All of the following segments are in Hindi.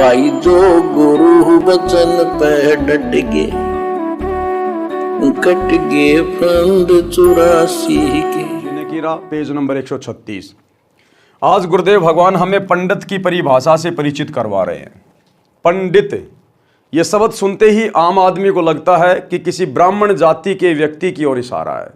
भाई जो गुरु बचन पे डट गे, कट गे फंद 84 के। की राह पेज नंबर 136। आज गुरुदेव भगवान हमें पंडित की परिभाषा से परिचित करवा रहे हैं। पंडित ये शब्द सुनते ही आम आदमी को लगता है कि किसी ब्राह्मण जाति के व्यक्ति की ओर इशारा है,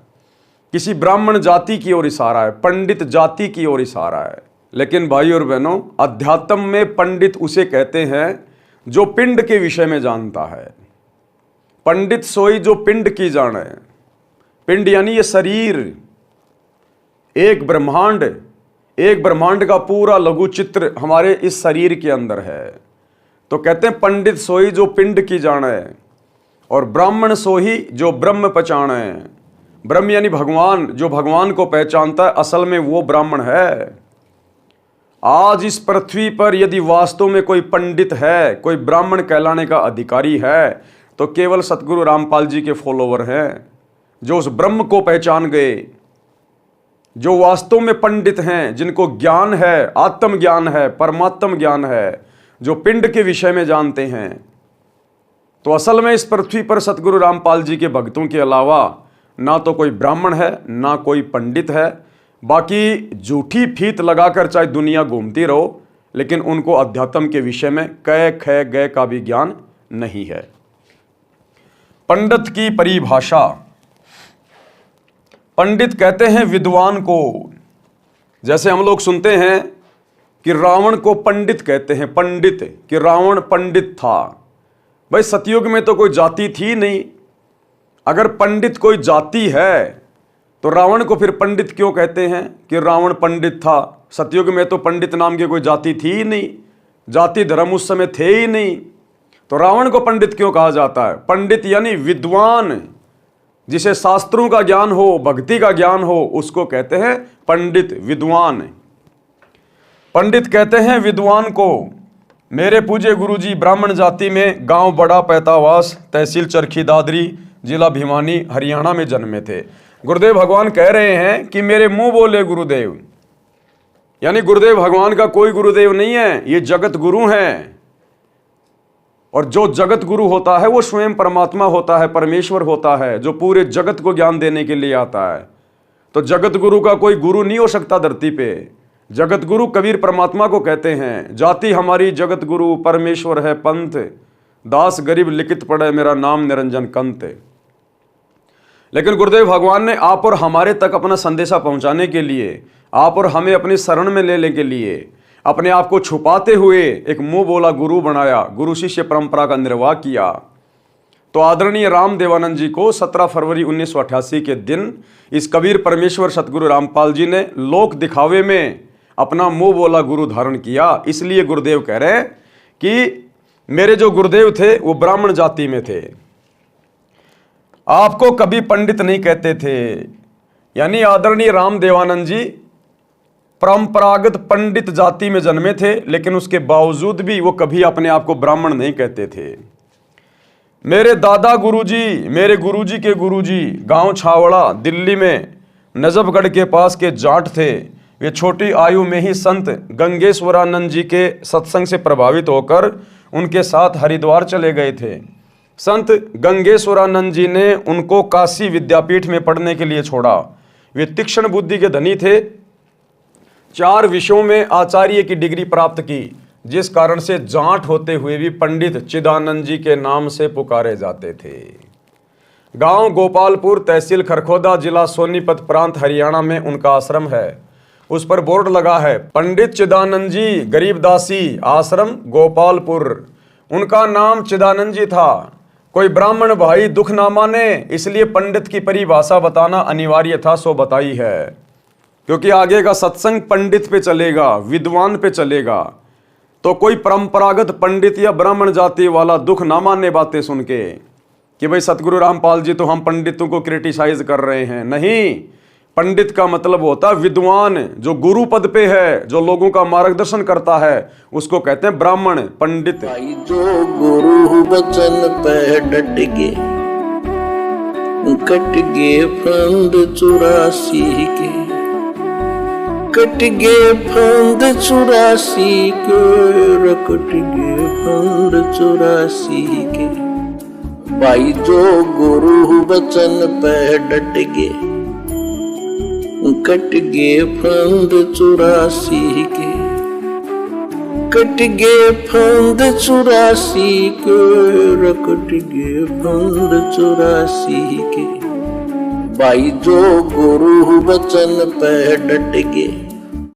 किसी ब्राह्मण जाति की ओर इशारा है, पंडित जाति की ओर इशारा है। लेकिन भाई और बहनों, अध्यात्म में पंडित उसे कहते हैं जो पिंड के विषय में जानता है। पंडित सोई जो पिंड की जाने। पिंड यानी ये शरीर, एक ब्रह्मांड का पूरा लघु चित्र हमारे इस शरीर के अंदर है। तो कहते हैं पंडित सोई जो पिंड की जाने, और ब्राह्मण सोई जो ब्रह्म पहचाने। ब्रह्म यानी भगवान, जो भगवान को पहचानता है, असल में वो ब्राह्मण है। आज इस पृथ्वी पर यदि वास्तव में कोई पंडित है, कोई ब्राह्मण कहलाने का अधिकारी है, तो केवल सतगुरु रामपाल जी के फॉलोवर हैं, जो उस ब्रह्म को पहचान गए, जो वास्तव में पंडित हैं, जिनको ज्ञान है, आत्मज्ञान है, परमात्म ज्ञान है, जो पिंड के विषय में जानते हैं। तो असल में इस पृथ्वी पर सतगुरु रामपाल जी के भक्तों के अलावा ना तो कोई ब्राह्मण है, ना कोई पंडित है। बाकी झूठी फीत लगाकर चाहे दुनिया घूमती रहो, लेकिन उनको अध्यात्म के विषय में कै ख गय का भी ज्ञान नहीं है। पंडित की परिभाषा। पंडित कहते हैं विद्वान को। जैसे हम लोग सुनते हैं कि रावण को पंडित कहते हैं, पंडित, कि रावण पंडित था। भाई सतयुग में तो कोई जाति थी नहीं। अगर पंडित कोई जाति है तो रावण को फिर पंडित क्यों कहते हैं कि रावण पंडित था? सतयुग में तो पंडित नाम की कोई जाति थी ही नहीं, जाति धर्म उस समय थे ही नहीं। तो रावण को पंडित क्यों कहा जाता है? पंडित यानी विद्वान, जिसे शास्त्रों का ज्ञान हो, भक्ति का ज्ञान हो, उसको कहते हैं पंडित, विद्वान। पंडित कहते हैं विद्वान को। मेरे पूज्य गुरुजी ब्राह्मण जाति में गांव बड़ा पैतावास, तहसील चरखी दादरी, जिला भिवानी, हरियाणा में जन्मे थे। गुरुदेव भगवान कह रहे हैं कि मेरे मुंह बोले गुरुदेव, यानी गुरुदेव भगवान का कोई गुरुदेव नहीं है, ये जगत गुरु हैं। और जो जगत गुरु होता है वो स्वयं परमात्मा होता है, परमेश्वर होता है, जो पूरे जगत को ज्ञान देने के लिए आता है। तो जगत गुरु का कोई गुरु नहीं हो सकता धरती पे। जगत गुरु कबीर परमात्मा को कहते हैं। जाति हमारी जगत गुरु, परमेश्वर है पंथ, दास गरीब लिखित पढ़े, मेरा नाम निरंजन कंत। लेकिन गुरुदेव भगवान ने आप और हमारे तक अपना संदेशा पहुंचाने के लिए, आप और हमें अपनी शरण में लेने के लिए अपने आप को छुपाते हुए एक मुंह बोला गुरु बनाया, गुरु शिष्य परंपरा का निर्वाह किया। तो आदरणीय राम देवानंद जी को 17 फरवरी 1988 के दिन इस कबीर परमेश्वर सतगुरु रामपाल जी ने लोक दिखावे में अपना मुंह बोला गुरु धारण किया। इसलिए गुरुदेव कह रहे हैं कि मेरे जो गुरुदेव थे वो ब्राह्मण जाति में थे, आपको कभी पंडित नहीं कहते थे। यानी आदरणीय राम देवानंद जी परंपरागत पंडित जाति में जन्मे थे, लेकिन उसके बावजूद भी वो कभी अपने आप को ब्राह्मण नहीं कहते थे। मेरे दादा गुरुजी, मेरे गुरुजी के गुरुजी गांव छावड़ा दिल्ली में नजफगढ़ के पास के जाट थे। वे छोटी आयु में ही संत गंगेश्वरानंद जी के सत्संग से प्रभावित होकर उनके साथ हरिद्वार चले गए थे। संत गंगेश्वरानंद जी ने उनको काशी विद्यापीठ में पढ़ने के लिए छोड़ा। वे तीक्ष्ण बुद्धि के धनी थे। 4 विषयों में आचार्य की डिग्री प्राप्त की, जिस कारण से जाट होते हुए भी पंडित चिदानंद जी के नाम से पुकारे जाते थे। गांव गोपालपुर, तहसील खरखोदा, जिला सोनीपत प्रांत, हरियाणा में उनका आश्रम है। उस पर बोर्ड लगा है, पंडित चिदानंद जी गरीबदासी आश्रम गोपालपुर। उनका नाम चिदानंद जी था। कोई ब्राह्मण भाई दुख ना माने, इसलिए पंडित की परिभाषा बताना अनिवार्य था, सो बताई है। क्योंकि आगे का सत्संग पंडित पे चलेगा, विद्वान पे चलेगा। तो कोई परंपरागत पंडित या ब्राह्मण जाति वाला दुख ना माने बातें सुन के कि भाई सतगुरु रामपाल जी तो हम पंडितों को क्रिटिसाइज कर रहे हैं। नहीं, पंडित का मतलब होता है विद्वान, जो गुरु पद पे है, जो लोगों का मार्गदर्शन करता है, उसको कहते हैं ब्राह्मण, पंडित। भाई जो गुरु बचन पे डट गे, कट गे फंद 84 के, कट गए फंद 84 के, कट गए फंद 84 के। भाई जो गुरु बचन पे डट गए, कट गए फंद 84 के, कट गए फंद 84 के, कट गए फंद 84 के। भाई जो गुरु बचन पे डट गए,